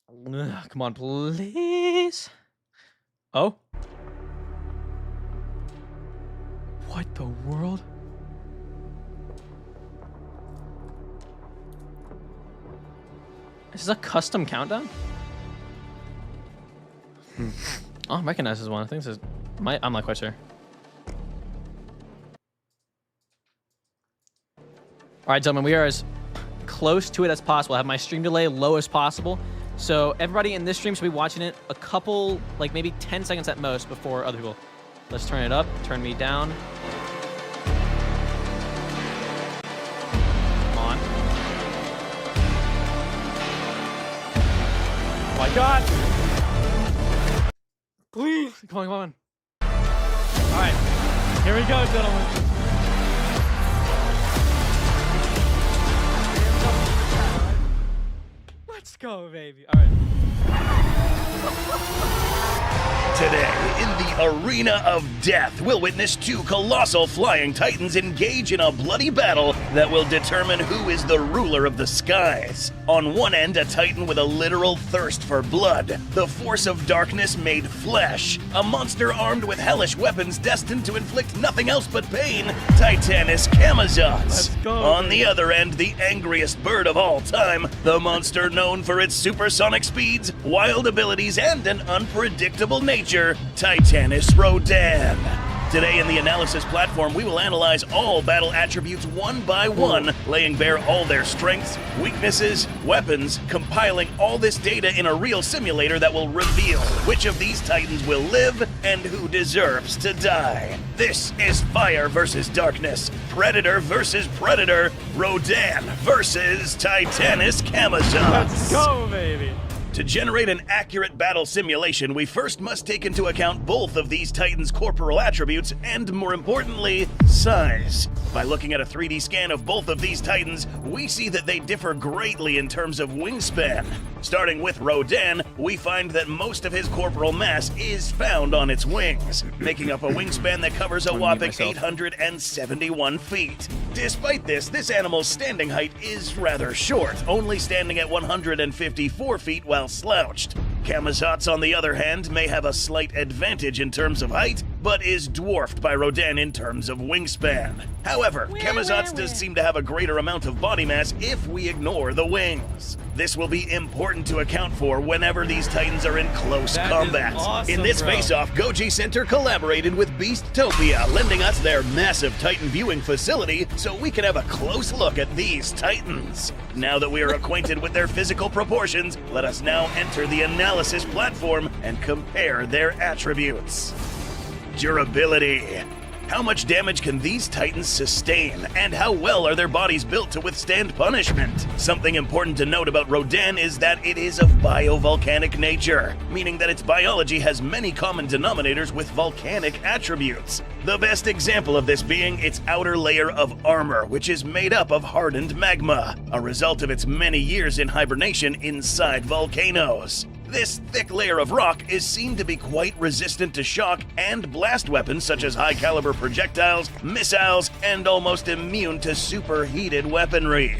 Ugh, come on, please. Oh? What the world? Is this a custom countdown? Oh, I recognize this one. I think this is I'm not quite sure. All right, gentlemen, we are as close to it as possible. I have my stream delay low as possible. So everybody in this stream should be watching it a couple, like maybe 10 seconds at most before other people. Let's turn it up, turn me down. Come on. Oh my God. Please, come on, come on. All right, here we go, gentlemen. Let's go, baby. All right. Today, in the arena of death, we'll witness two colossal flying titans engage in a bloody battle that will determine who is the ruler of the skies. On one end, a titan with a literal thirst for blood, the force of darkness made flesh, a monster armed with hellish weapons destined to inflict nothing else but pain, Titanus Camazotz. Let's go. On the other end, the angriest bird of all time, the monster known for its supersonic speeds, wild abilities, and an unpredictable nature, Titanus Rodan. Today in the analysis platform, we will analyze all battle attributes one by one, laying bare all their strengths, weaknesses, weapons, compiling all this data in a real simulator that will reveal which of these titans will live and who deserves to die. This is Fire versus Darkness, Predator versus Predator, Rodan versus Titanus Camazotz. Let's go, baby. To generate an accurate battle simulation, we first must take into account both of these titans' corporal attributes and, more importantly, size. By looking at a 3D scan of both of these titans, we see that they differ greatly in terms of wingspan. Starting with Rodan, we find that most of his corporal mass is found on its wings, making up a wingspan that covers a whopping 871 feet. Despite this animal's standing height is rather short, only standing at 154 feet while slouched. Camazotz, on the other hand, may have a slight advantage in terms of height, but is dwarfed by Rodan in terms of wingspan. However, Camazotz does seem to have a greater amount of body mass if we ignore the wings. This will be important to account for whenever these titans are in close combat. Awesome, in this bro. face-off, Gojicenter collaborated with Beasttopia, lending us their massive titan viewing facility so we can have a close look at these titans. Now that we are acquainted with their physical proportions, let us now enter the analysis platform and compare their attributes. Durability. How much damage can these titans sustain, and how well are their bodies built to withstand punishment? Something important to note about Rodan is that it is of biovolcanic nature, meaning that its biology has many common denominators with volcanic attributes. The best example of this being its outer layer of armor, which is made up of hardened magma, a result of its many years in hibernation inside volcanoes. This thick layer of rock is seen to be quite resistant to shock and blast weapons such as high-caliber projectiles, missiles, and almost immune to superheated weaponry.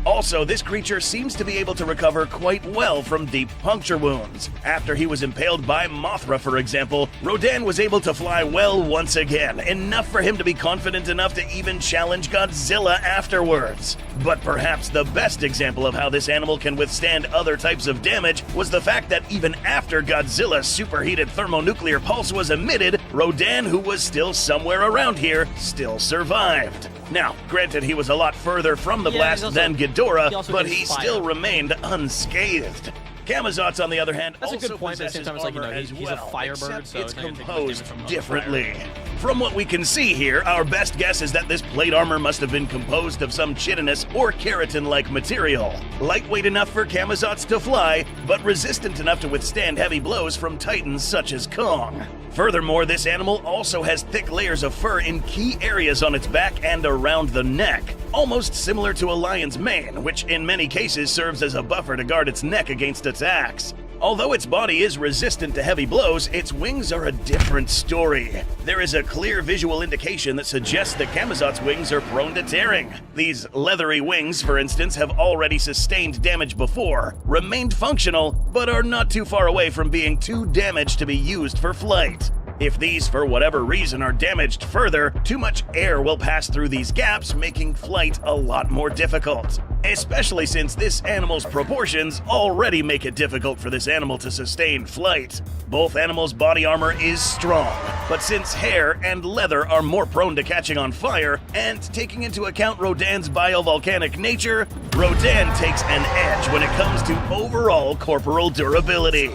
Also, this creature seems to be able to recover quite well from deep puncture wounds. After he was impaled by Mothra, for example, Rodan was able to fly well once again, enough for him to be confident enough to even challenge Godzilla afterwards. But perhaps the best example of how this animal can withstand other types of damage was the fact that even after Godzilla's superheated thermonuclear pulse was emitted, Rodan, who was still somewhere around here, still survived. Now, granted, he was a lot further from the blast than Ghidorah, but he still remained unscathed. Camazotz, on the other hand, That's a also good point, but at the possesses same time, it's like, you know, armor as he's a well, firebird, except so it's it's not gonna take much composed damage from differently. fire. From what we can see here, our best guess is that this plate armor must have been composed of some chitinous or keratin-like material. Lightweight enough for Camazotz to fly, but resistant enough to withstand heavy blows from titans such as Kong. Furthermore, this animal also has thick layers of fur in key areas on its back and around the neck, almost similar to a lion's mane, which in many cases serves as a buffer to guard its neck against attacks. Although its body is resistant to heavy blows, its wings are a different story. There is a clear visual indication that suggests that Camazotz wings are prone to tearing. These leathery wings, for instance, have already sustained damage before, remained functional, but are not too far away from being too damaged to be used for flight. If these, for whatever reason, are damaged further, too much air will pass through these gaps, making flight a lot more difficult. Especially since this animal's proportions already make it difficult for this animal to sustain flight. Both animals' body armor is strong, but since hair and leather are more prone to catching on fire, and taking into account Rodan's biovolcanic nature, Rodan takes an edge when it comes to overall corporal durability.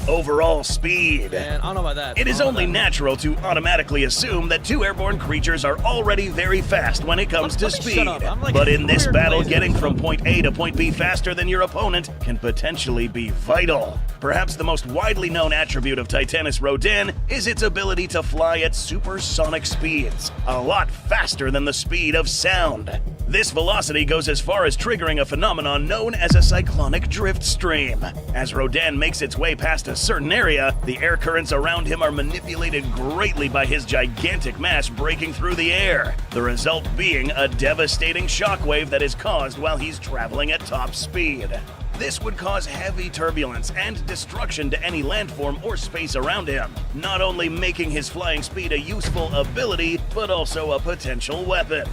Overall speed. Man, I don't know about that. It is only natural to automatically assume that two airborne creatures are already very fast when it comes to speed. But in this battle, getting from point A to point B faster than your opponent can potentially be vital. Perhaps the most widely known attribute of Titanus Rodan is its ability to fly at supersonic speeds, a lot faster than the speed of sound. This velocity goes as far as triggering a phenomenon known as a cyclonic drift stream. As Rodan makes its way past a certain area, the air currents around him are manipulated greatly by his gigantic mass breaking through the air, the result being a devastating shockwave that is caused while he's traveling at top speed. This would cause heavy turbulence and destruction to any landform or space around him, not only making his flying speed a useful ability, but also a potential weapon.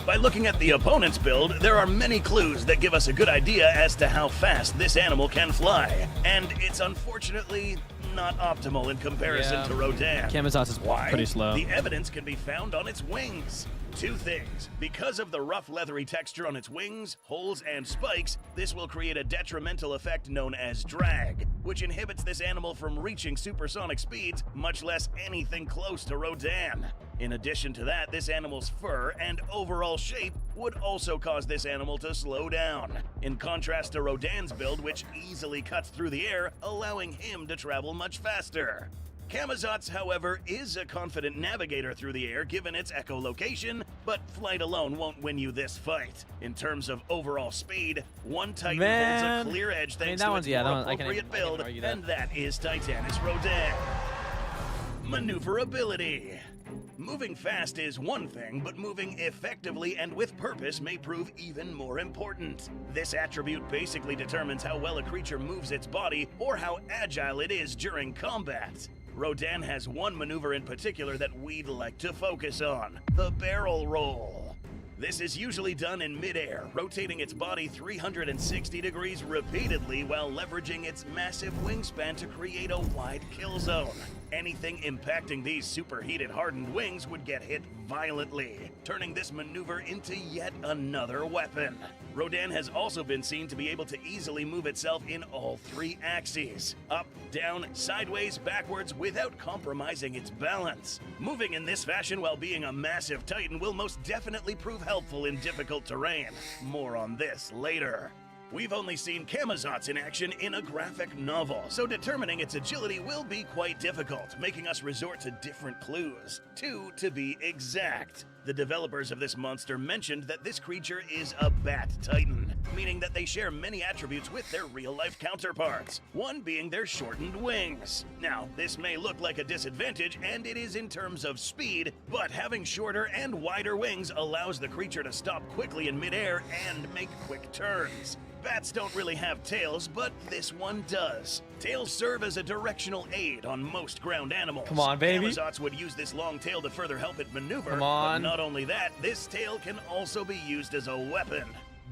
By looking at the opponent's build, there are many clues that give us a good idea as to how fast this animal can fly, and it's unfortunately not optimal in comparison to Rodan. Camazotz is pretty slow. The evidence can be found on its wings. Two things. Because of the rough leathery texture on its wings, holes, and spikes, this will create a detrimental effect known as drag, which inhibits this animal from reaching supersonic speeds, much less anything close to Rodan. In addition to that, this animal's fur and overall shape would also cause this animal to slow down, in contrast to Rodan's build, which easily cuts through the air, allowing him to travel much faster. Camazotz, however, is a confident navigator through the air given its echolocation, but flight alone won't win you this fight. In terms of overall speed, one Titan holds a clear edge thanks to its more appropriate build, and that is Titanus Rodan. Maneuverability. Moving fast is one thing, but moving effectively and with purpose may prove even more important. This attribute basically determines how well a creature moves its body or how agile it is during combat. Rodan has one maneuver in particular that we'd like to focus on: the barrel roll. This is usually done in midair, rotating its body 360 degrees repeatedly while leveraging its massive wingspan to create a wide kill zone. Anything impacting these superheated hardened wings would get hit violently, turning this maneuver into yet another weapon. Rodan has also been seen to be able to easily move itself in all three axes: up, down, sideways, backwards, without compromising its balance. Moving in this fashion while being a massive Titan will most definitely prove helpful in difficult terrain. More on this later. We've only seen Camazotz in action in a graphic novel, so determining its agility will be quite difficult, making us resort to different clues. 2 to be exact. The developers of this monster mentioned that this creature is a bat titan, meaning that they share many attributes with their real-life counterparts, one being their shortened wings. Now, this may look like a disadvantage, and it is in terms of speed, but having shorter and wider wings allows the creature to stop quickly in midair and make quick turns. Bats don't really have tails, but this one does. Tails serve as a directional aid on most ground animals. Come on, baby. Camazotz would use this long tail to further help it maneuver. Come on. But not only that, this tail can also be used as a weapon.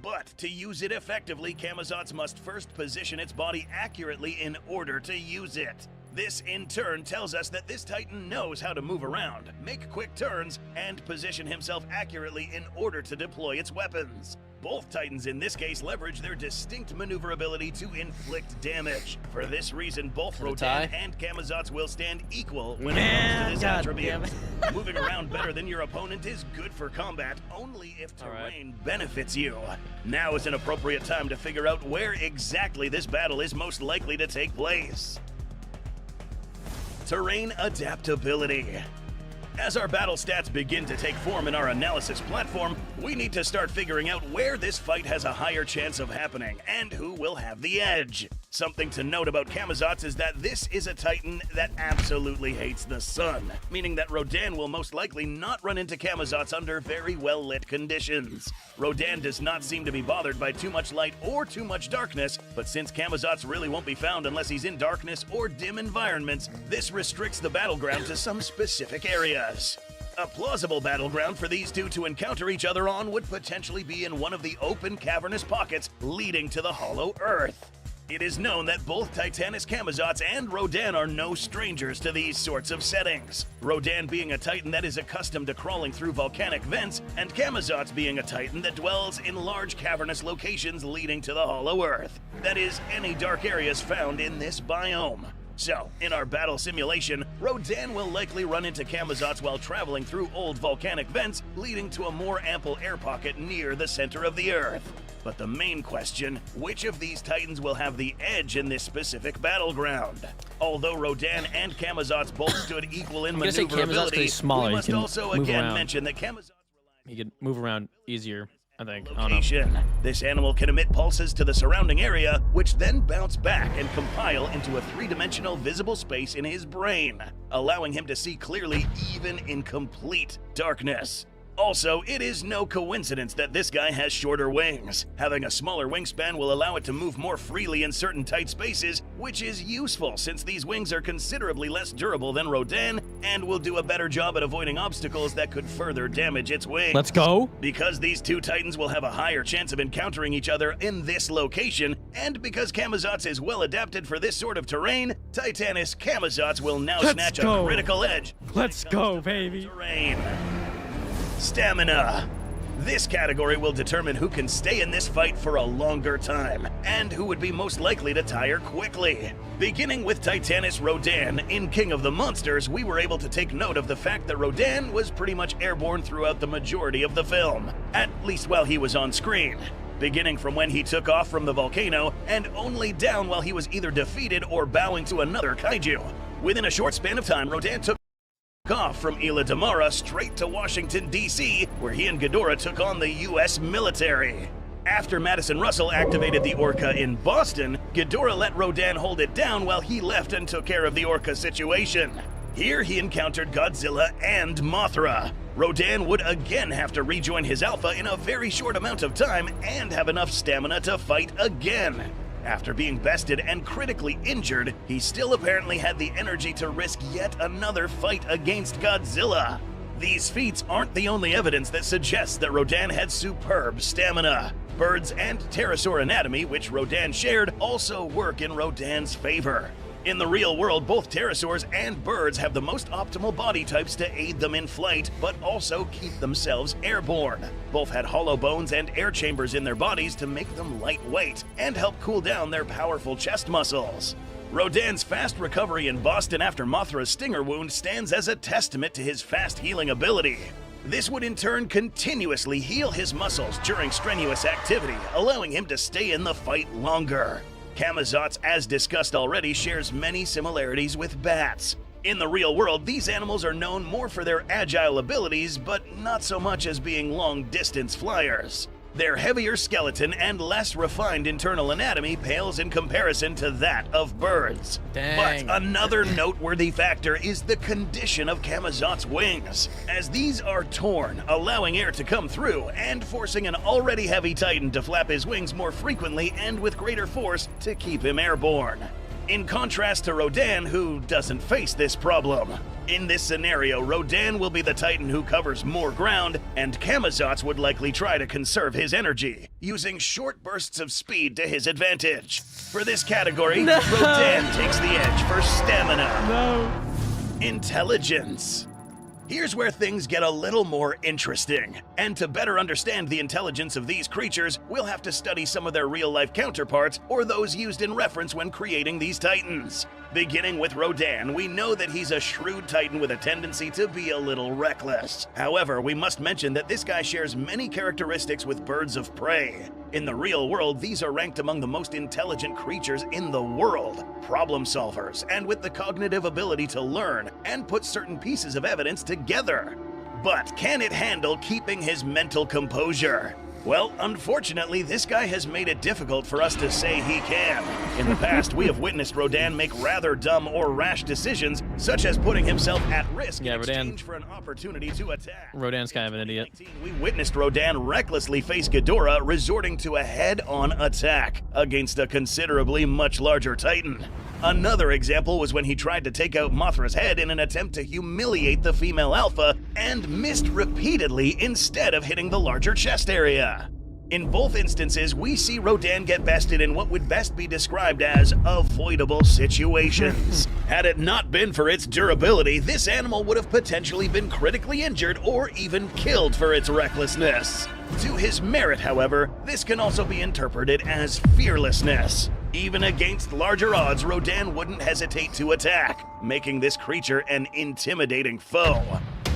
But to use it effectively, Camazotz must first position its body accurately in order to use it. This, in turn, tells us that this Titan knows how to move around, make quick turns, and position himself accurately in order to deploy its weapons. Both Titans in this case leverage their distinct maneuverability to inflict damage. For this reason, both Rodan and Camazotz will stand equal when it comes to this attribute. Moving around better than your opponent is good for combat only if terrain benefits you. Now is an appropriate time to figure out where exactly this battle is most likely to take place. Terrain adaptability. As our battle stats begin to take form in our analysis platform, we need to start figuring out where this fight has a higher chance of happening and who will have the edge. Something to note about Camazotz is that this is a Titan that absolutely hates the sun, meaning that Rodan will most likely not run into Camazotz under very well-lit conditions. Rodan does not seem to be bothered by too much light or too much darkness, but since Camazotz really won't be found unless he's in darkness or dim environments, this restricts the battleground to some specific areas. A plausible battleground for these two to encounter each other on would potentially be in one of the open cavernous pockets leading to the Hollow Earth. It is known that both Titanus Camazotz and Rodan are no strangers to these sorts of settings. Rodan being a Titan that is accustomed to crawling through volcanic vents, and Camazotz being a Titan that dwells in large cavernous locations leading to the Hollow Earth. That is, any dark areas found in this biome. So, in our battle simulation, Rodan will likely run into Camazotz while traveling through old volcanic vents, leading to a more ample air pocket near the center of the Earth. But the main question, which of these Titans will have the edge in this specific battleground? Although Rodan and Camazotz both stood equal in maneuverability, smaller. we must also again mention that Camazotz he could move around easier, I think. location. This animal can emit pulses to the surrounding area, which then bounce back and compile into a three-dimensional visible space in his brain, allowing him to see clearly even in complete darkness. Also, it is no coincidence that this guy has shorter wings. Having a smaller wingspan will allow it to move more freely in certain tight spaces, which is useful since these wings are considerably less durable than Rodan and will do a better job at avoiding obstacles that could further damage its wings. Let's go. Because these two Titans will have a higher chance of encountering each other in this location, and because Camazotz is well adapted for this sort of terrain, Titanus Camazotz will now snatch a critical edge. Let's go, baby. Terrain. Stamina. This category will determine who can stay in this fight for a longer time, and who would be most likely to tire quickly. Beginning with Titanus Rodan, in King of the Monsters, we were able to take note of the fact that Rodan was pretty much airborne throughout the majority of the film, at least while he was on screen. Beginning from when he took off from the volcano, and only down while he was either defeated or bowing to another kaiju. Within a short span of time, Rodan took off from Isla Damara straight to Washington, D.C., where he and Ghidorah took on the U.S. military. After Madison Russell activated the Orca in Boston, Ghidorah let Rodan hold it down while he left and took care of the Orca situation. Here he encountered Godzilla and Mothra. Rodan would again have to rejoin his Alpha in a very short amount of time and have enough stamina to fight again. After being bested and critically injured, he still apparently had the energy to risk yet another fight against Godzilla. These feats aren't the only evidence that suggests that Rodan had superb stamina. Birds and pterosaur anatomy, which Rodan shared, also work in Rodan's favor. In the real world, both pterosaurs and birds have the most optimal body types to aid them in flight, but also keep themselves airborne. Both had hollow bones and air chambers in their bodies to make them lightweight and help cool down their powerful chest muscles. Rodan's fast recovery in Boston after Mothra's stinger wound stands as a testament to his fast healing ability. This would in turn continuously heal his muscles during strenuous activity, allowing him to stay in the fight longer. Camazotz, as discussed already, shares many similarities with bats. In the real world, these animals are known more for their agile abilities, but not so much as being long-distance flyers. Their heavier skeleton and less refined internal anatomy pales in comparison to that of birds. Dang. But another noteworthy factor is the condition of Camazotz's wings, as these are torn, allowing air to come through and forcing an already heavy Titan to flap his wings more frequently and with greater force to keep him airborne. In contrast to Rodan, who doesn't face this problem. In this scenario, Rodan will be the Titan who covers more ground, and Camazotz would likely try to conserve his energy, using short bursts of speed to his advantage. For this category, Rodan takes the edge for stamina. Intelligence. Here's where things get a little more interesting. And to better understand the intelligence of these creatures, we'll have to study some of their real-life counterparts or those used in reference when creating these Titans. Beginning with Rodan, we know that he's a shrewd Titan with a tendency to be a little reckless. However, we must mention that this guy shares many characteristics with birds of prey. In the real world, these are ranked among the most intelligent creatures in the world, problem solvers, and with the cognitive ability to learn and put certain pieces of evidence together. But can it handle keeping his mental composure? Well, unfortunately, this guy has made it difficult for us to say he can. In the past, we have witnessed Rodan make rather dumb or rash decisions, such as putting himself at risk in exchange for an opportunity to attack. Rodan's kind of an idiot. We witnessed Rodan recklessly face Ghidorah, resorting to a head-on attack against a considerably much larger Titan. Another example was when he tried to take out Mothra's head in an attempt to humiliate the female alpha and missed repeatedly instead of hitting the larger chest area. In both instances, we see Rodan get bested in what would best be described as avoidable situations. Had it not been for its durability, this animal would have potentially been critically injured or even killed for its recklessness. To his merit, however, this can also be interpreted as fearlessness. Even against larger odds, Rodan wouldn't hesitate to attack, making this creature an intimidating foe.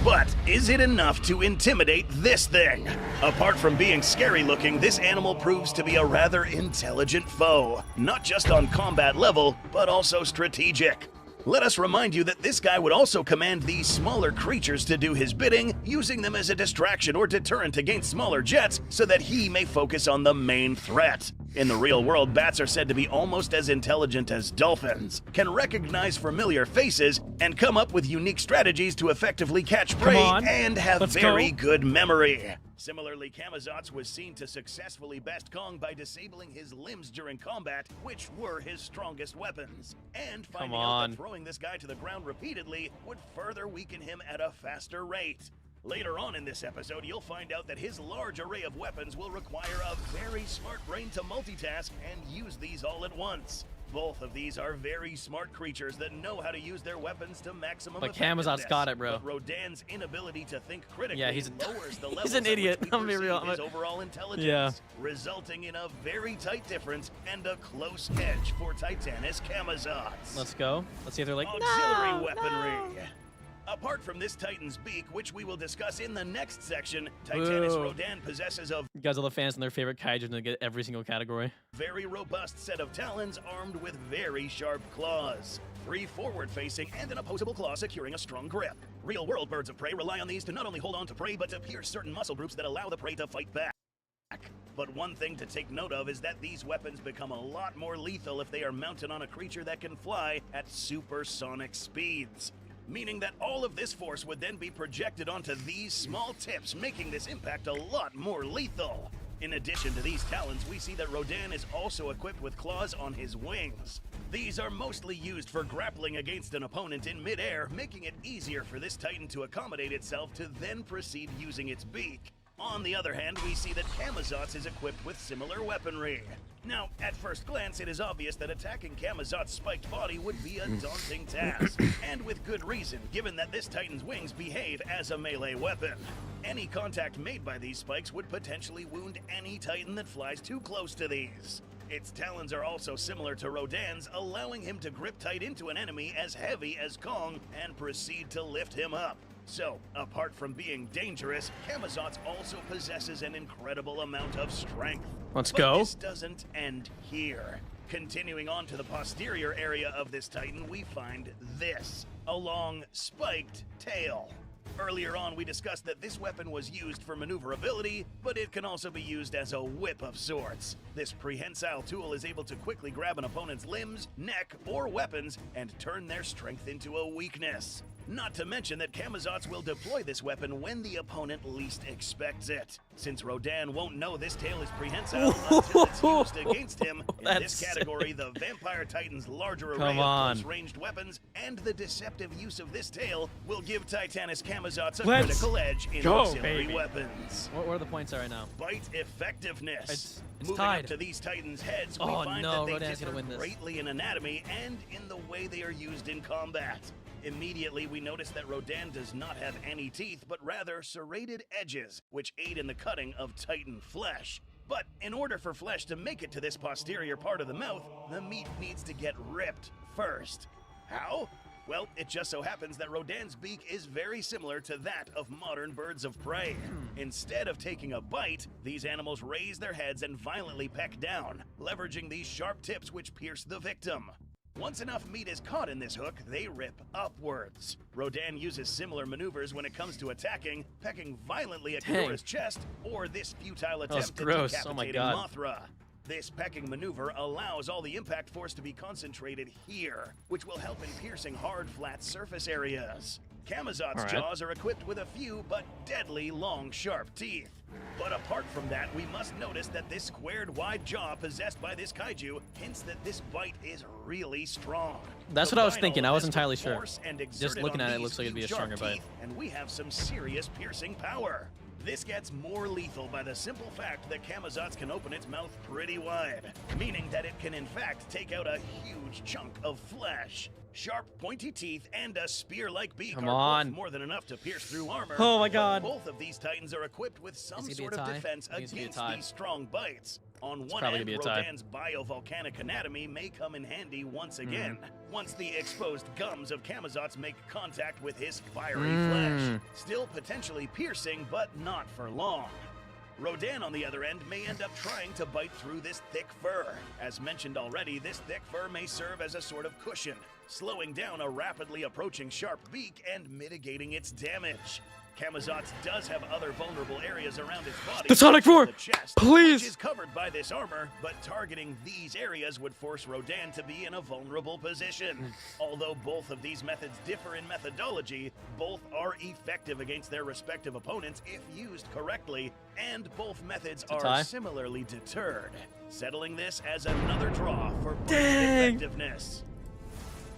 But is it enough to intimidate this thing? Apart from being scary looking, this animal proves to be a rather intelligent foe, not just on combat level, but also strategic. Let us remind you that this guy would also command these smaller creatures to do his bidding, using them as a distraction or deterrent against smaller jets so that he may focus on the main threat. In the real world, bats are said to be almost as intelligent as dolphins, can recognize familiar faces, and come up with unique strategies to effectively catch prey and have very good memory. Similarly, Camazotz was seen to successfully best Kong by disabling his limbs during combat, which were his strongest weapons. And finding out that throwing this guy to the ground repeatedly would further weaken him at a faster rate. Later on in this episode, you'll find out that his large array of weapons will require a very smart brain to multitask and use these all at once. Both of these are very smart creatures that know how to use their weapons to maximum effectiveness. But Camazotz got it, bro. But Rodan's inability to think critically lowers the he's an idiot. I'm gonna be real. His overall intelligence, resulting in a very tight difference and a close edge for Titanus Camazotz. Let's go. Let's see if they're like auxiliary weaponry. Apart from this Titan's beak, which we will discuss in the next section, Titanus Rodan possesses a Godzilla fans and their favorite kaiju to get every single category. Very robust set of talons armed with very sharp claws. 3 forward-facing and an opposable claw securing a strong grip. Real-world birds of prey rely on these to not only hold on to prey, but to pierce certain muscle groups that allow the prey to fight back. But one thing to take note of is that these weapons become a lot more lethal if they are mounted on a creature that can fly at supersonic speeds. Meaning that all of this force would then be projected onto these small tips, making this impact a lot more lethal. In addition to these talons, we see that Rodan is also equipped with claws on his wings. These are mostly used for grappling against an opponent in midair, making it easier for this Titan to accommodate itself to then proceed using its beak. On the other hand, we see that Camazotz is equipped with similar weaponry. Now, at first glance, it is obvious that attacking Camazotz's spiked body would be a daunting task, and with good reason, given that this Titan's wings behave as a melee weapon. Any contact made by these spikes would potentially wound any Titan that flies too close to these. Its talons are also similar to Rodan's, allowing him to grip tight into an enemy as heavy as Kong and proceed to lift him up. So, apart from being dangerous, Camazotz also possesses an incredible amount of strength. Let's go. This doesn't end here. Continuing on to the posterior area of this Titan, we find this, a long, spiked tail. Earlier on, we discussed that this weapon was used for maneuverability, but it can also be used as a whip of sorts. This prehensile tool is able to quickly grab an opponent's limbs, neck, or weapons and turn their strength into a weakness. Not to mention that Camazotz will deploy this weapon when the opponent least expects it. Since Rodan won't know this tail is prehensile until it's used against him, in this category, the Vampire Titan's larger array of close-ranged weapons and the deceptive use of this tail will give Titanus Camazotz a critical edge in auxiliary weapons. What are the points right now? Bite effectiveness. It's Moving tied. up to these Titans' heads, we find that they differ greatly in anatomy and in the way they are used in combat. Immediately, we notice that Rodan does not have any teeth, but rather serrated edges, which aid in the cutting of Titan flesh. But in order for flesh to make it to this posterior part of the mouth, the meat needs to get ripped first. How? Well, it just so happens that Rodan's beak is very similar to that of modern birds of prey. Instead of taking a bite, these animals raise their heads and violently peck down, leveraging these sharp tips which pierce the victim. Once enough meat is caught in this hook, they rip upwards. Rodan uses similar maneuvers when it comes to attacking, pecking violently at Ghidorah's chest, or this futile attempt to gross. decapitate Oh my God. Mothra. This pecking maneuver allows all the impact force to be concentrated here, which will help in piercing hard, flat surface areas. Camazotz jaws are equipped with a few but deadly long, sharp teeth. But apart from that, we must notice that this squared wide jaw possessed by this kaiju hints that this bite is really strong. That's what I was thinking. I wasn't entirely sure. Just Just looking at it, it looks like it'd be a stronger bite. And we have some serious piercing power. This gets more lethal by the simple fact that Camazotz can open its mouth pretty wide, meaning that it can in fact take out a huge chunk of flesh. Sharp, pointy teeth and a spear-like beak are both more than enough to pierce through armor. Oh my God. Both of these titans are equipped with some sort of defense against these strong bites. On one end, Rodan's biovolcanic anatomy may come in handy once again, once the exposed gums of Camazotz make contact with his fiery flesh. Still potentially piercing, but not for long. Rodan, on the other end, may end up trying to bite through this thick fur. As mentioned already, this thick fur may serve as a sort of cushion, slowing down a rapidly approaching sharp beak and mitigating its damage. Camazotz does have other vulnerable areas around its body. The Sonic Roar! The chest, Please! which is covered by this armor, but targeting these areas would force Rodan to be in a vulnerable position. Although both of these methods differ in methodology, both are effective against their respective opponents if used correctly, and both methods are similarly deterred, settling this as another draw for both effectiveness.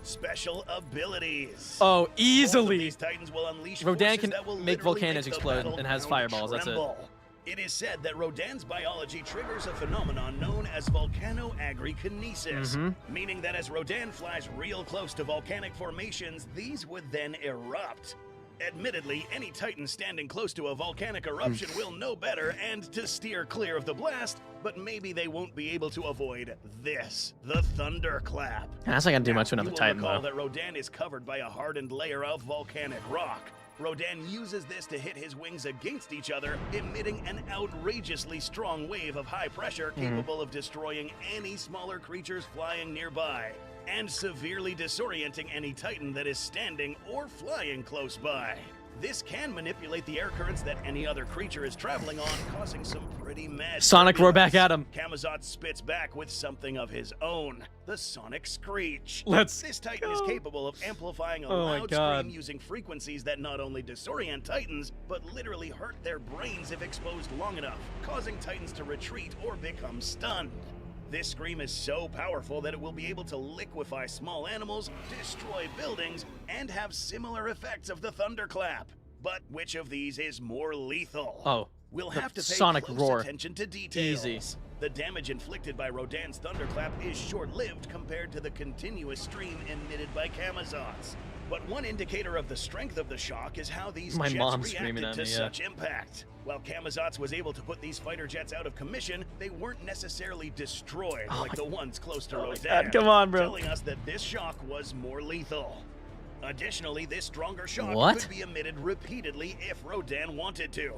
Special abilities. Oh, easily. These titans will unleash Rodan forces can that will make literally volcanoes make the explode and has battleground fireballs. That's it. tremble. It is said that Rodan's biology triggers a phenomenon known as volcanoagrikinesis, meaning that as Rodan flies real close to volcanic formations, these would then erupt. Admittedly, any titan standing close to a volcanic eruption will know better and to steer clear of the blast, but maybe they won't be able to avoid this, the thunderclap. That's not gonna do much to another titan, recall though. that Rodan is covered by a hardened layer of volcanic rock. Rodan uses this to hit his wings against each other, emitting an outrageously strong wave of high pressure capable of destroying any smaller creatures flying nearby, and severely disorienting any titan that is standing or flying close by. This can manipulate the air currents that any other creature is traveling on, causing some pretty mad Sonic Roar back at him. Camazotz spits back with something of his own, the Sonic Screech. This titan is capable of amplifying a loud scream using frequencies that not only disorient titans, but literally hurt their brains if exposed long enough, causing titans to retreat or become stunned. This scream is so powerful that it will be able to liquefy small animals, destroy buildings, and have similar effects of the thunderclap. But which of these is more lethal? Oh, we'll have to pay Sonic close Roar. attention to details. Easy. The damage inflicted by Rodan's thunderclap is short-lived compared to the continuous stream emitted by Camazotz. But one indicator of the strength of the shock is how these jets reacted to such impact. While Camazotz was able to put these fighter jets out of commission, they weren't necessarily destroyed like the ones close to Rodan, come on, bro. telling us that this shock was more lethal. Additionally, this stronger shock could be emitted repeatedly if Rodan wanted to.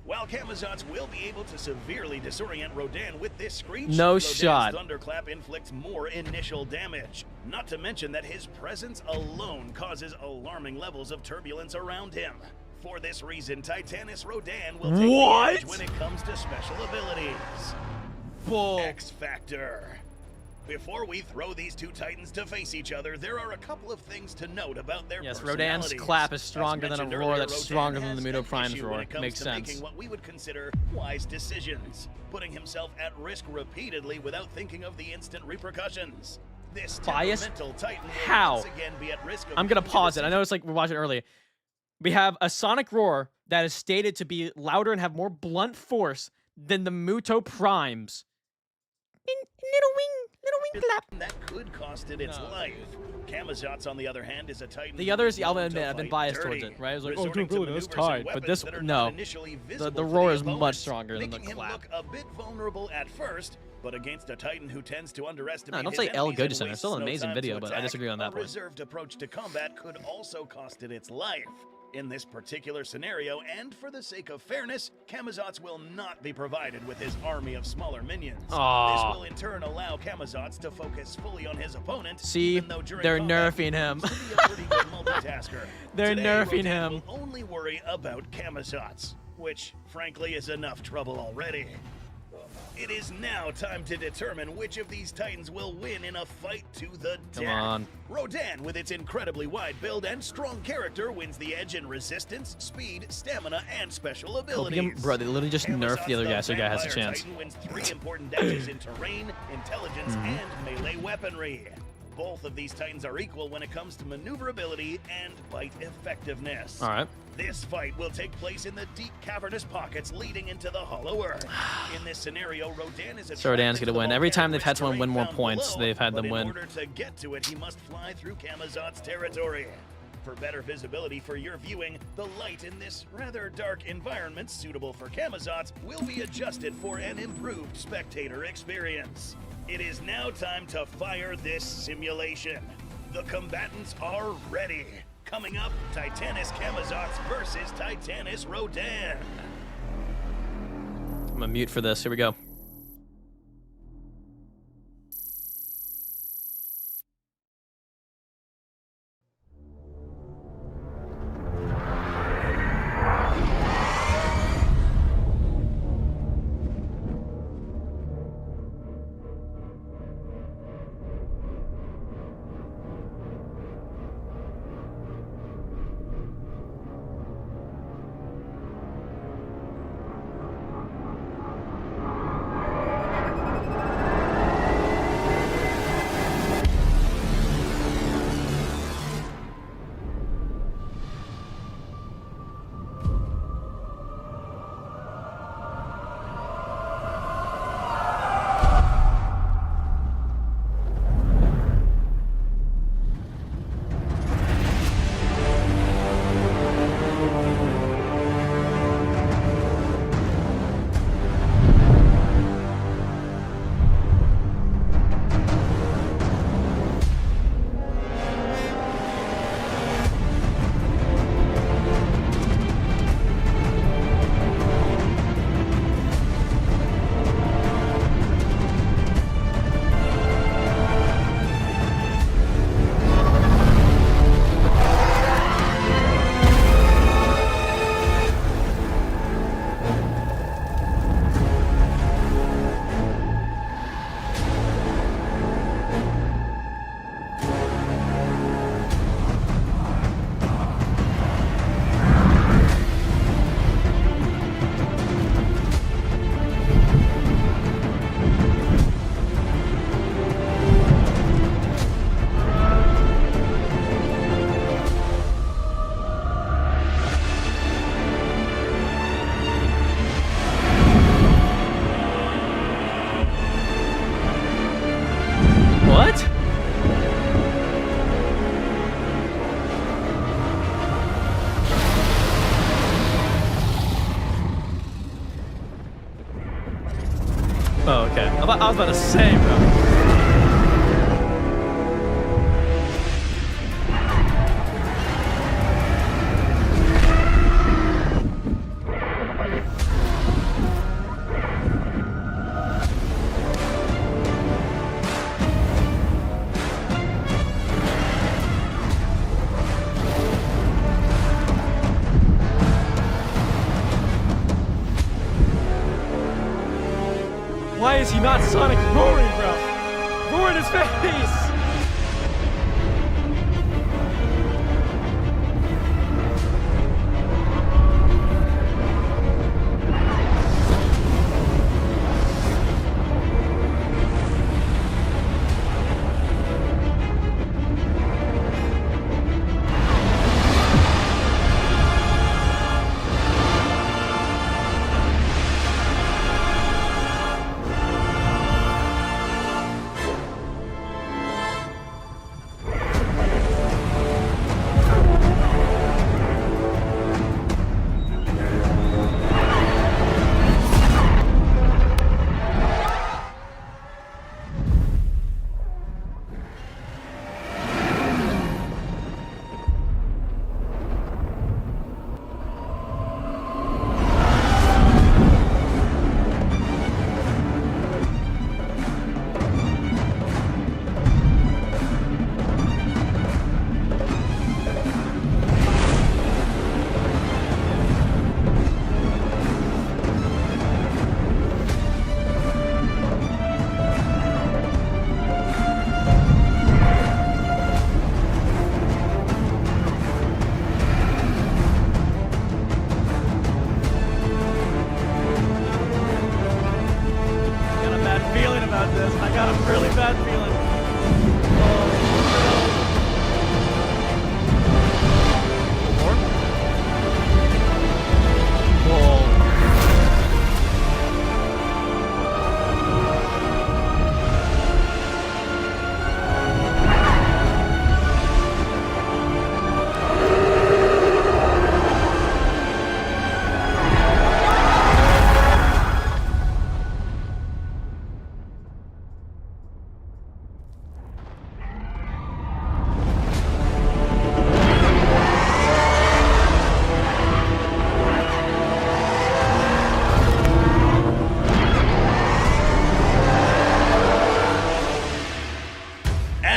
While Camazotz will be able to severely disorient Rodan with this screech, Rodan's thunderclap inflicts more initial damage. Not to mention that his presence alone causes alarming levels of turbulence around him. For this reason, Titanus Rodan will take the edge when it comes to special abilities. X Factor. Before we throw these two titans to face each other, there are a couple of things to note about their personalities. Rodan's clap is stronger than a roar that's stronger than the Muto Prime's roar. Makes sense. Making what we would consider wise decisions, putting himself at risk repeatedly without thinking of the instant repercussions. This temperamental titan will once again be at risk of I'm gonna pause it. I know it's like we're watching earlier. We have a Sonic Roar that is stated to be louder and have more blunt force than the Muto Primes. Little wing clap. That could cost it its life. Camazotz, on the other hand, is a titan. The others, I'll admit, I've been biased towards it, right? It's like, oh, dude, really, that's tight. But this, no. The roar is much stronger than the clap. Making him look a bit vulnerable at first, but against a titan who tends to underestimate don't say L Gojicenter. It's still an amazing video, but I disagree on that point. A reserved approach to combat could also cost it its life. In this particular scenario, and for the sake of fairness, Camazotz will not be provided with his army of smaller minions. Aww. This will in turn allow Camazotz to focus fully on his opponent. See, even though during they're combat, nerfing him. he seems to be a pretty good multitasker. They're Today, nerfing Rodan him. will only worry about Camazotz, which frankly is enough trouble already. It is now time to determine which of these titans will win in a fight to the death. Come on. Rodan, with its incredibly wide build and strong character, wins the edge in resistance, speed, stamina, and special abilities. Bro, they literally just nerfed Camazotz, the other guy, so the guy has a Vampire chance. Titan wins 3 important dashes in terrain, intelligence, and melee weaponry. Both of these titans are equal when it comes to maneuverability and bite effectiveness. All right. This fight will take place in the deep cavernous pockets leading into the hollow earth. In this scenario, Rodan is So Rodan's gonna win. Every time they've had someone win more points, they've had them win. In order to get to it, he must fly through Camazotz territory. For better visibility for your viewing, the light in this rather dark environment suitable for Camazotz will be adjusted for an improved spectator experience. It is now time to fire this simulation. The combatants are ready. Coming up, Titanus Camazotz versus Titanus Rodan. I'm gonna mute for this. Here we go. What? Oh, okay. I was about to say, bro. Why is he not Sonic roaring, bro? Roar in his face!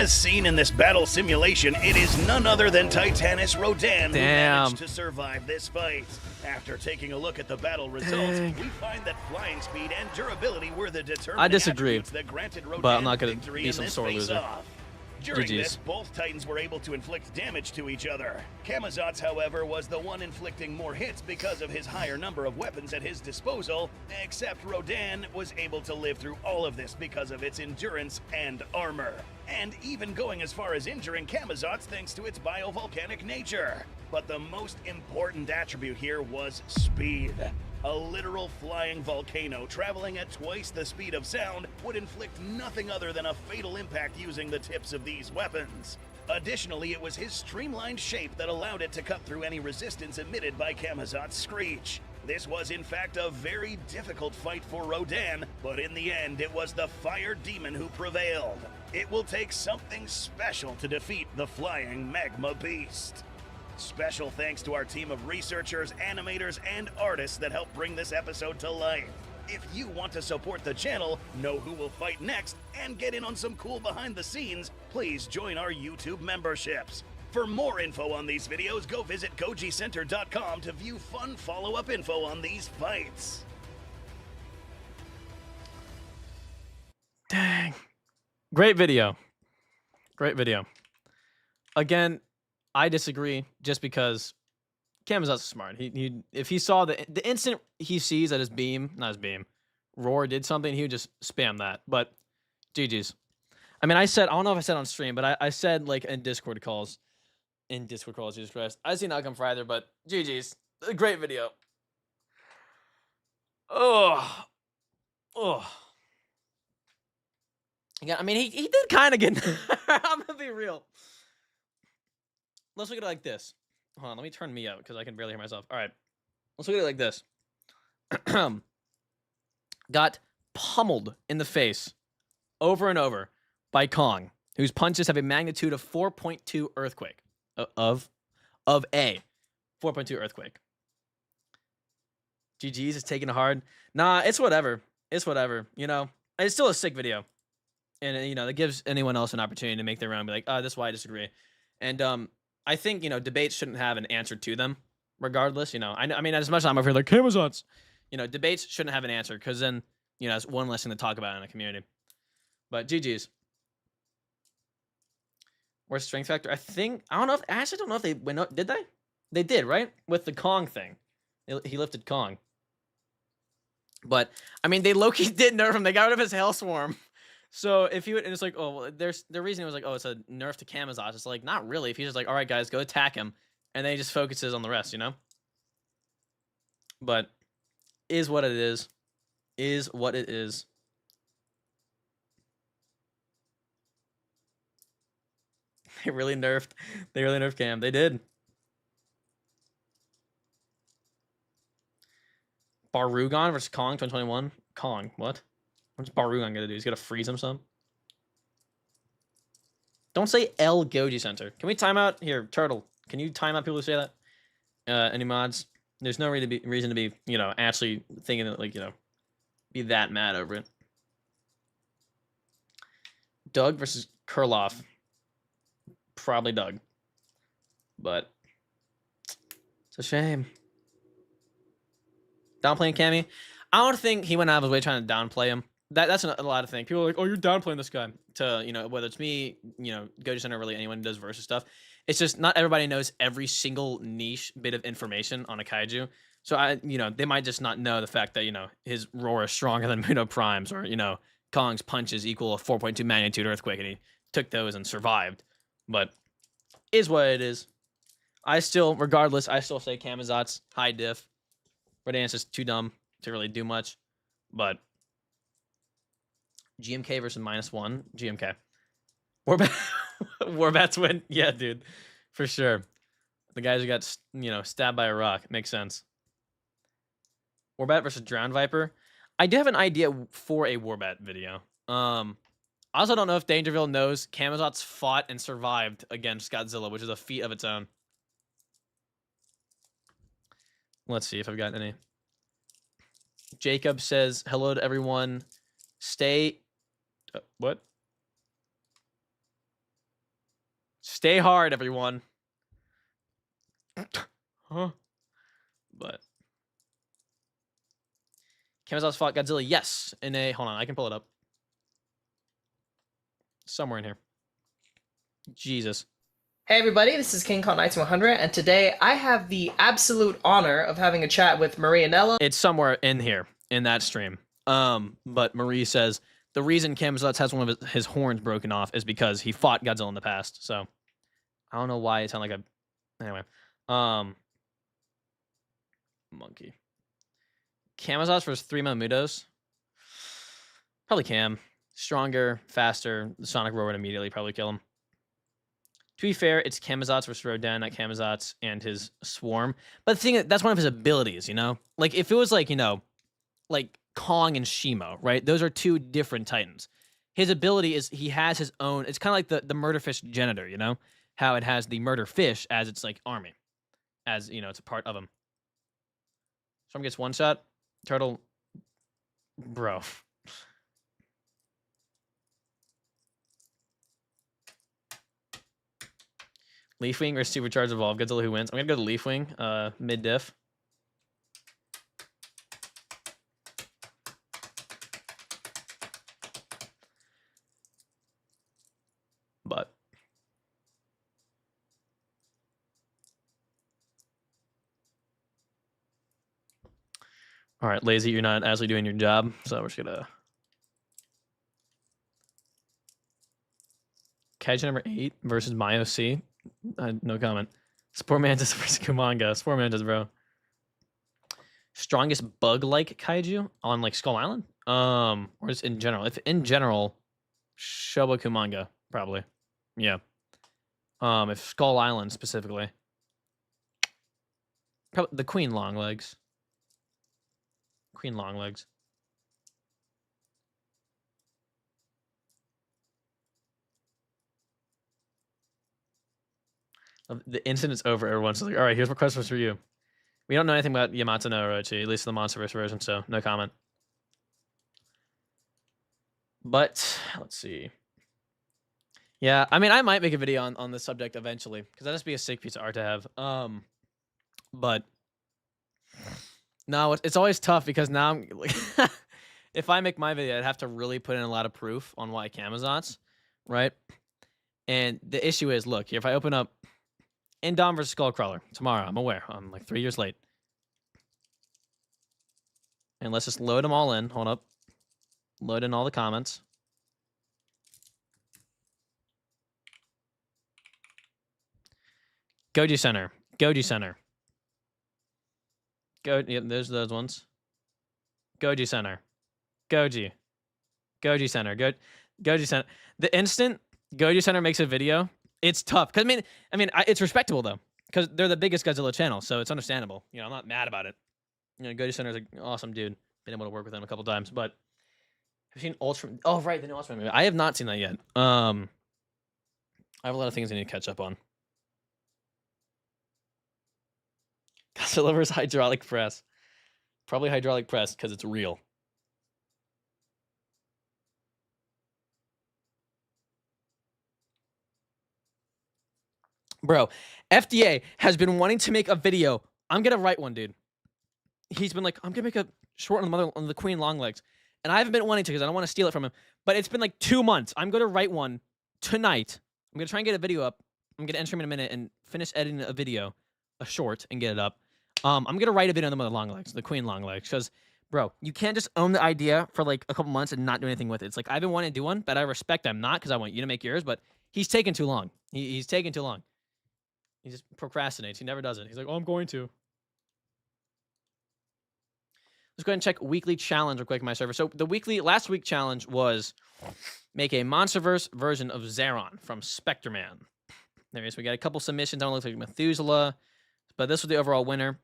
As seen in this battle simulation, it is none other than Titanus Rodan who managed to survive this fight. After taking a look at the battle results, we find that flying speed and durability were the determining attributes that granted Rodan but I'm not gonna victory be in some this sore loser. face-off. During this, both Titans were able to inflict damage to each other. Camazotz, however, was the one inflicting more hits because of his higher number of weapons at his disposal, except Rodan was able to live through all of this because of its endurance and armor. And even going as far as injuring Camazotz thanks to its biovolcanic nature. But the most important attribute here was speed. A literal flying volcano traveling at twice the speed of sound would inflict nothing other than a fatal impact using the tips of these weapons. Additionally, it was his streamlined shape that allowed it to cut through any resistance emitted by Camazotz's screech. This was in fact a very difficult fight for Rodan, but in the end it was the fire demon who prevailed. It will take something special to defeat the flying magma beast. Special thanks to our team of researchers, animators, and artists that helped bring this episode to life. If you want to support the channel, know who will fight next, and get in on some cool behind the scenes, please join our YouTube memberships. For more info on these videos, go visit Gojicenter.com to view fun follow-up info on these fights. Dang. Great video. Great video. Again, I disagree just because Camazotz is smart. He if he saw the instant he sees that his beam, not his beam, roar did something, he would just spam that. But GG's. I mean, I don't know if I said on stream, but I said like in Discord calls, Jesus Christ. I see an outcome for either, but GG's. A great video. Oh. Yeah, I mean, he did kind of get. I'm gonna be real. Let's look at it like this. Hold on, let me turn me up because I can barely hear myself. All right, let's look at it like this. Got pummeled in the face over and over by Kong, whose punches have a magnitude of 4.2 earthquake. Of a 4.2 earthquake. GG's is taking it hard. Nah, it's whatever. It's whatever. You know, it's still a sick video. And, you know, that gives anyone else an opportunity to make their own, be like, this is why I disagree. And I think, you know, debates shouldn't have an answer to them, regardless. You know, I mean, as much as I'm over here like, Camazotz, you know, debates shouldn't have an answer, because then, you know, it's one less thing to talk about in a community. But GG's. Where's strength factor? I actually don't know if they went up. Did they? They did, right? With the Kong thing. He lifted Kong. But, I mean, they low-key did nerf him. They got rid of his Hellswarm. So if he would, and it's like, oh, well, the reason it was like, oh, it's a nerf to Camazotz. It's like, not really. If he's just like, all right, guys, go attack him, and then he just focuses on the rest, you know. But is what it is. Is what it is. They really nerfed Cam. They did. Barugon versus Kong 2021. Kong, what? What's Barugon gonna do? He's gonna freeze him some? Don't say L Gojicenter. Can we time out? Here, Turtle. Can you time out people who say that? Any mods? There's no reason to be, you know, actually thinking that, like, you know, be that mad over it. Doug versus Kurloff. Probably Doug. But it's a shame. Downplaying Cammy. I don't think he went out of his way trying to downplay him. That's a lot of things. People are like, oh, you're downplaying this guy. To, you know, whether it's me, you know, Gojicenter, really anyone who does versus stuff. It's just not everybody knows every single niche bit of information on a kaiju. So you know, they might just not know the fact that, you know, his roar is stronger than Muto Prime's, or, you know, Kong's punches equal a 4.2 magnitude earthquake, and he took those and survived. But is what it is. Regardless, I still say Camazotz, high diff. Rodan's just too dumb to really do much. But GMK versus -1. GMK. Warbats win. Yeah, dude. For sure. The guys who got, you know, stabbed by a rock. Makes sense. Warbat versus Drowned Viper. I do have an idea for a Warbat video. I also don't know if Dangerville knows Camazotz fought and survived against Godzilla, which is a feat of its own. Let's see if I've got any. Jacob says, hello to everyone. Stay... what? Stay hard, everyone. Huh? But Camazotz fought Godzilla. Yes, in a hold on, I can pull it up. Somewhere in here. Jesus. Hey everybody, this is King Kong 100, and today I have the absolute honor of having a chat with Marie Anello. It's somewhere in here, in that stream. But Marie says the reason Camazotz has one of his horns broken off is because he fought Godzilla in the past. So I don't know why it sounded like a anyway. Monkey. Camazotz versus 3 Mamutos. Probably Cam. Stronger, faster. The Sonic Roar would immediately probably kill him. To be fair, it's Camazotz versus Rodan, not Camazotz and his swarm. But the thing is, that's one of his abilities, you know? Like, if it was like, you know, like Kong and Shimo, right? Those are 2 different Titans. His ability is he has his own, it's kind of like the Murderfish Genitor, you know? How it has the Murder Fish as its, like, army. As, you know, it's a part of him. Storm gets 1 shot. Turtle. Bro. Leafwing or Supercharged Evolve? Godzilla who wins? I'm going to go to Leafwing, mid-diff. But. All right, Lazy, you're not actually doing your job, so we're just going to. Kaiju number 8 versus Myo C. No comment. Spore Mantis versus Kumanga. Spore Mantis, bro. Strongest bug-like kaiju on like Skull Island? Or just in general? If in general, Shoba Kumanga, probably. Yeah. If Skull Island specifically. Probably the Queen Longlegs. Queen Longlegs. The incident's over, everyone's like, all right, here's my question for you. We don't know anything about Yamato no Orochi, at least the Monsterverse version, so no comment. But, let's see. Yeah, I mean, I might make a video on this subject eventually, because that'd just be a sick piece of art to have. But, no, it's always tough, because now, I'm, like, if I make my video, I'd have to really put in a lot of proof on why Camazotz, right? And the issue is, look, here, if I open up Indom versus Skullcrawler tomorrow. I'm aware. I'm like 3 years late. And let's just load them all in. Hold up. Load in all the comments. Gojicenter. Gojicenter. Yeah, there's those ones. Gojicenter. Gojicenter. Gojicenter. The instant Gojicenter makes a video, it's tough. Cause I mean, it's respectable though, because they're the biggest Godzilla channel, so it's understandable. You know, I'm not mad about it. You know, Gojicenter's an awesome dude. Been able to work with him a couple times, but I've seen Ultra. Oh, right, the new Ultraman movie. I have not seen that yet. I have a lot of things I need to catch up on. Godzilla vs. hydraulic press. Probably hydraulic press because it's real. Bro, FDA has been wanting to make a video. I'm gonna write one, dude. He's been like, I'm gonna make a short on the Queen Longlegs, and I haven't been wanting to because I don't want to steal it from him. But it's been like 2 months. I'm gonna write one tonight. I'm gonna try and get a video up. I'm gonna enter him in a minute and finish editing a video, a short, and get it up. I'm gonna write a video on the mother Longlegs, the Queen Longlegs, because bro, you can't just own the idea for like a couple months and not do anything with it. It's like I've been wanting to do one, but I respect I'm not because I want you to make yours. But he's taking too long. He's taking too long. He just procrastinates. He never does it. He's like, oh, I'm going to. Let's go ahead and check weekly challenge real quick in my server. So the last week challenge was make a Monsterverse version of Zeron from Spectre-Man. There he is. We got a couple submissions. I don't look like Methuselah, but this was the overall winner.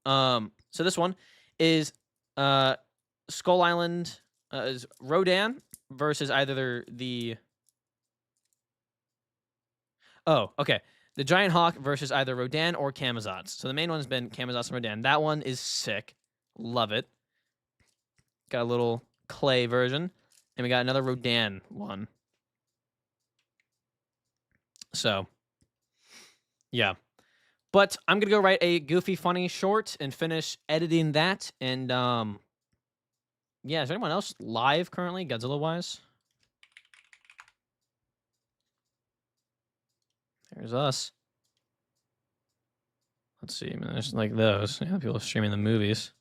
So this one is Skull Island is Rodan versus either the the Giant Hawk versus either Rodan or Camazotz. So the main one's been Camazotz and Rodan. That one is sick. Love it. Got a little clay version. And we got another Rodan one. So, Yeah. But I'm going to go write a goofy, funny short and finish editing that. And, yeah, is there anyone else live currently, Godzilla-wise? There's us. Let's see. I mean, there's like those. Yeah, people streaming the movies.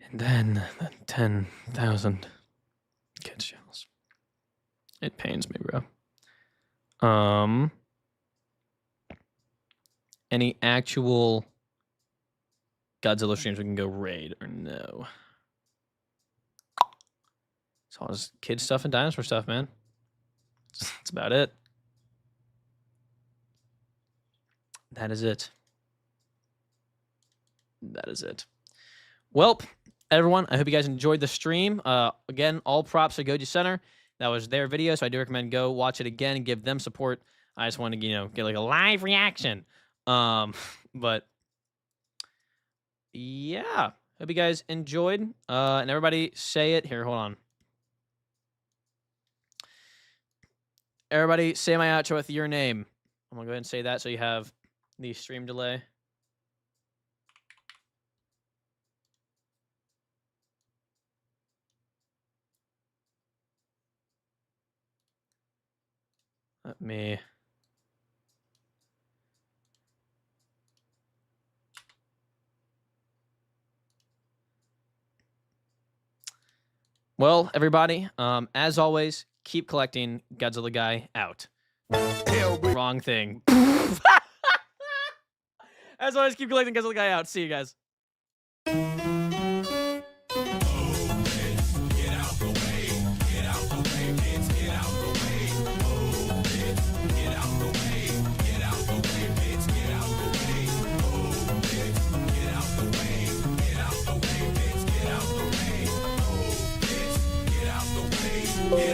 And then the 10,000 kids channels. It pains me, bro. Any actual Godzilla streams we can go raid or no? It's all just kid stuff and dinosaur stuff, man. That's about it. That is it. That is it. Well, everyone, I hope you guys enjoyed the stream. Again, all props to Gojicenter. That was their video, so I do recommend go watch it again and give them support. I just wanted to, get like a live reaction. But yeah, hope you guys enjoyed. And everybody say it here. Hold on. Everybody say my outro with your name. I'm gonna go ahead and say that so you have the stream delay. Let me. Well, everybody, as always, keep collecting. Godzilla guy out. Wrong thing. As always, keep collecting. Godzilla guy out. See you guys. Get out the way, kids, get out the way.